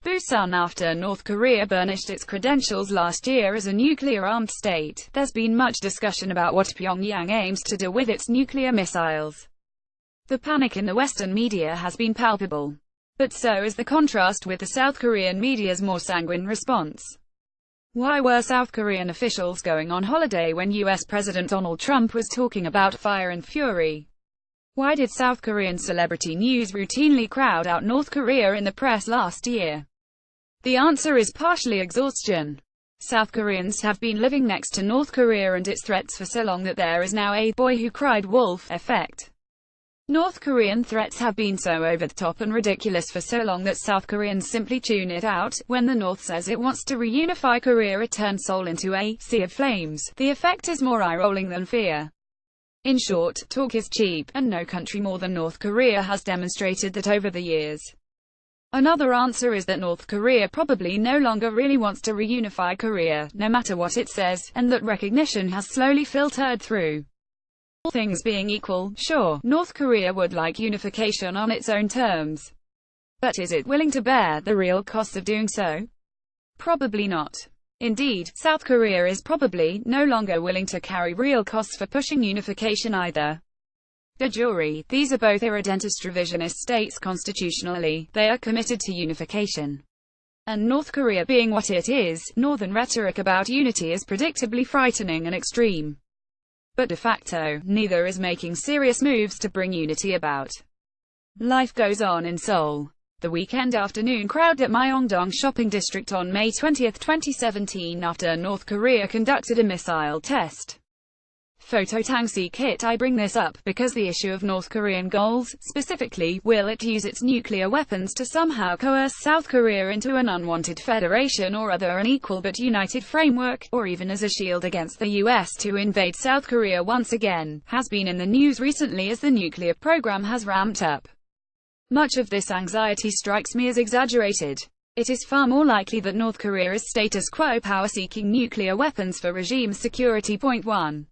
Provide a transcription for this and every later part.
Busan. After North Korea burnished its credentials last year as a nuclear-armed state, there's been much discussion about what Pyongyang aims to do with its nuclear missiles. The panic in the Western media has been palpable. But so is the contrast with the South Korean media's more sanguine response. Why were South Korean officials going on holiday when US President Donald Trump was talking about fire and fury? Why did South Korean celebrity news routinely crowd out North Korea in the press last year? The answer is partially exhaustion. South Koreans have been living next to North Korea and its threats for so long that there is now a "boy who cried wolf" effect. North Korean threats have been so over the top and ridiculous for so long that South Koreans simply tune it out. When the North says it wants to reunify Korea, it turns Seoul into a sea of flames. The effect is more eye-rolling than fear. In short, talk is cheap, and no country more than North Korea has demonstrated that over the years. Another answer is that North Korea probably no longer really wants to reunify Korea, no matter what it says, and that recognition has slowly filtered through. All things being equal, sure, North Korea would like unification on its own terms. But is it willing to bear the real costs of doing so? Probably not. Indeed, South Korea is probably no longer willing to carry real costs for pushing unification either. De jure, these are both irredentist revisionist states constitutionally. They are committed to unification. And North Korea being what it is, northern rhetoric about unity is predictably frightening and extreme. But de facto, neither is making serious moves to bring unity about. Life goes on in Seoul. The weekend afternoon crowd at Myeongdong shopping district on May 20, 2017 after North Korea conducted a missile test. Photo Tangsi Kit. I bring this up because the issue of North Korean goals, specifically, will it use its nuclear weapons to somehow coerce South Korea into an unwanted federation or other unequal but united framework, or even as a shield against the US to invade South Korea once again, has been in the news recently as the nuclear program has ramped up. Much of this anxiety strikes me as exaggerated. It is far more likely that North Korea is status quo power seeking nuclear weapons for regime security. Point 1.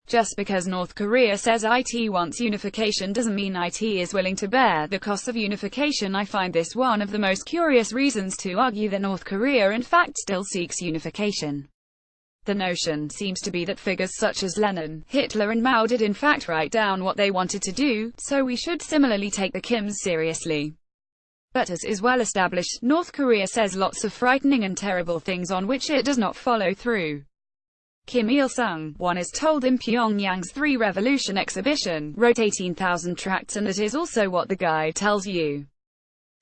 Just because North Korea says it wants unification doesn't mean it is willing to bear the costs of unification. I find this one of the most curious reasons to argue that North Korea in fact still seeks unification. The notion seems to be that figures such as Lenin, Hitler and Mao did in fact write down what they wanted to do, so we should similarly take the Kims seriously. But as is well established, North Korea says lots of frightening and terrible things on which it does not follow through. Kim Il-sung, one is told in Pyongyang's Three Revolution exhibition, wrote 18,000 tracts, and that is also what the guide tells you.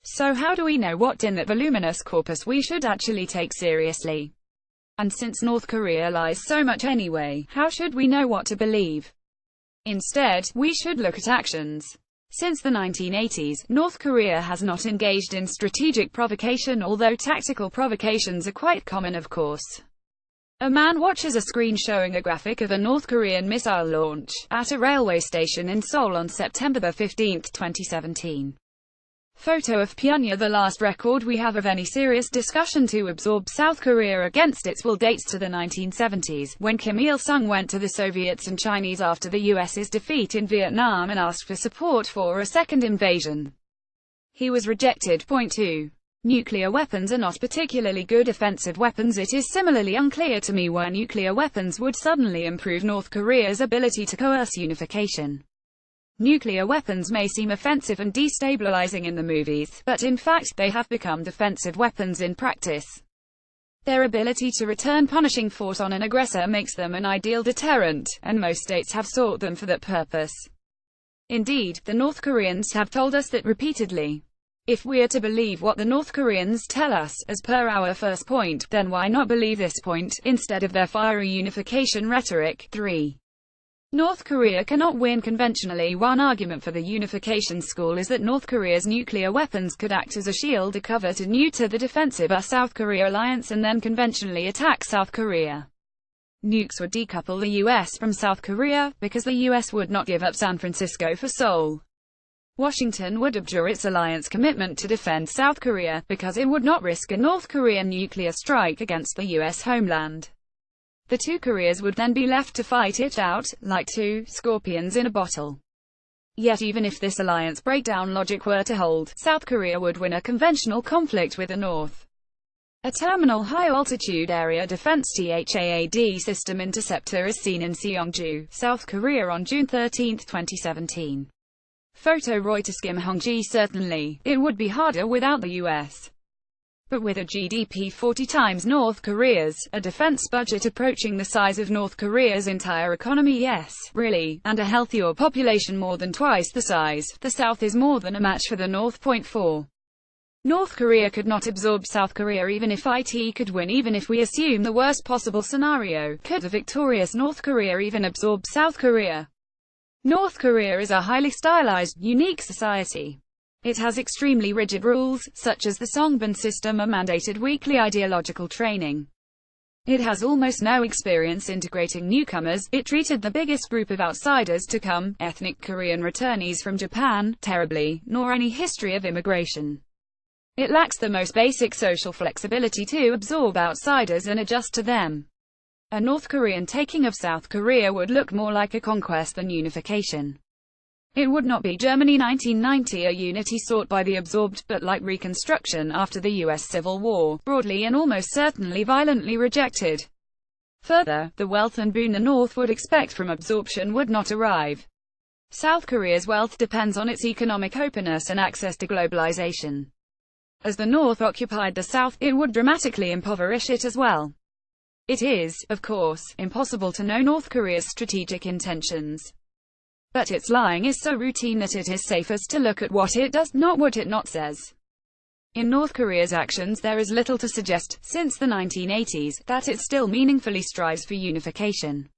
So how do we know what in that voluminous corpus we should actually take seriously? And since North Korea lies so much anyway, how should we know what to believe? Instead, we should look at actions. Since the 1980s, North Korea has not engaged in strategic provocation, although tactical provocations are quite common, of course. A man watches a screen showing a graphic of a North Korean missile launch at a railway station in Seoul on September 15, 2017. Photo of Pyongyang. The last record we have of any serious discussion to absorb South Korea against its will dates to the 1970s, when Kim Il-sung went to the Soviets and Chinese after the US's defeat in Vietnam and asked for support for a second invasion. He was rejected. Point 2. Nuclear weapons are not particularly good offensive weapons. It is similarly unclear to me why nuclear weapons would suddenly improve North Korea's ability to coerce unification. Nuclear weapons may seem offensive and destabilizing in the movies, but in fact, they have become defensive weapons in practice. Their ability to return punishing force on an aggressor makes them an ideal deterrent, and most states have sought them for that purpose. Indeed, the North Koreans have told us that repeatedly. If we are to believe what the North Koreans tell us, as per our first point, then why not believe this point, instead of their fiery unification rhetoric? 3. North Korea cannot win conventionally. One argument for the unification school is that North Korea's nuclear weapons could act as a shield, a cover to neuter the defensive US-South Korea alliance and then conventionally attack South Korea. Nukes would decouple the US from South Korea, because the US would not give up San Francisco for Seoul. Washington would abjure its alliance commitment to defend South Korea, because it would not risk a North Korean nuclear strike against the US homeland. The two Koreas would then be left to fight it out, like two scorpions in a bottle. Yet even if this alliance breakdown logic were to hold, South Korea would win a conventional conflict with the North. A terminal high-altitude area defense THAAD system interceptor is seen in Seongju, South Korea on June 13, 2017. Photo Reuters. Kim Hong-ji. Certainly, it would be harder without the US. But with a GDP 40 times North Korea's, a defense budget approaching the size of North Korea's entire economy, yes, really, and a healthier population more than twice the size, the South is more than a match for the North. 4. North Korea could not absorb South Korea even if it could win. Even if we assume the worst possible scenario, could a victorious North Korea even absorb South Korea? North Korea is a highly stylized, unique society. It has extremely rigid rules, such as the Songbin system, a mandated weekly ideological training. It has almost no experience integrating newcomers. It treated the biggest group of outsiders to come, ethnic Korean returnees from Japan, terribly, nor any history of immigration. It lacks the most basic social flexibility to absorb outsiders and adjust to them. A North Korean taking of South Korea would look more like a conquest than unification. It would not be Germany 1990, a unity sought by the absorbed, but like reconstruction after the US Civil War, broadly and almost certainly violently rejected. Further, the wealth and boon the North would expect from absorption would not arrive. South Korea's wealth depends on its economic openness and access to globalization. As the North occupied the South, it would dramatically impoverish it as well. It is, of course, impossible to know North Korea's strategic intentions. But its lying is so routine that it is safest to look at what it does, not what it not says. In North Korea's actions there is little to suggest, since the 1980s, that it still meaningfully strives for unification.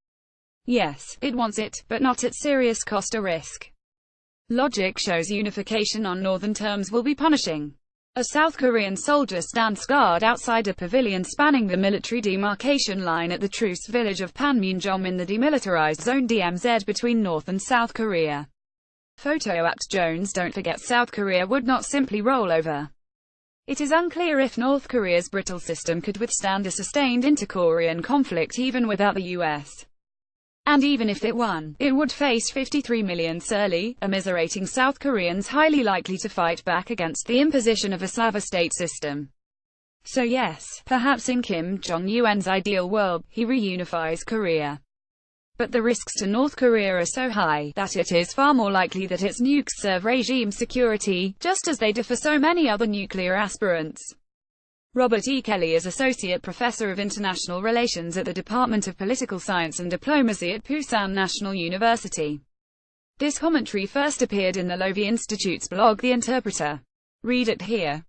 Yes, it wants it, but not at serious cost or risk. Logic shows unification on northern terms will be punishing. A South Korean soldier stands guard outside a pavilion spanning the military demarcation line at the truce village of Panmunjom in the demilitarized zone DMZ between North and South Korea. Photo at Jones. Don't forget, South Korea would not simply roll over. It is unclear if North Korea's brittle system could withstand a sustained inter-Korean conflict even without the US. And even if it won, it would face 53 million surly, immiserating South Koreans highly likely to fight back against the imposition of a Slava state system. So yes, perhaps in Kim Jong-un's ideal world, he reunifies Korea. But the risks to North Korea are so high, that it is far more likely that its nukes serve regime security, just as they do for so many other nuclear aspirants. Robert E. Kelly is Associate Professor of International Relations at the Department of Political Science and Diplomacy at Pusan National University. This commentary first appeared in the Lowy Institute's blog The Interpreter. Read it here.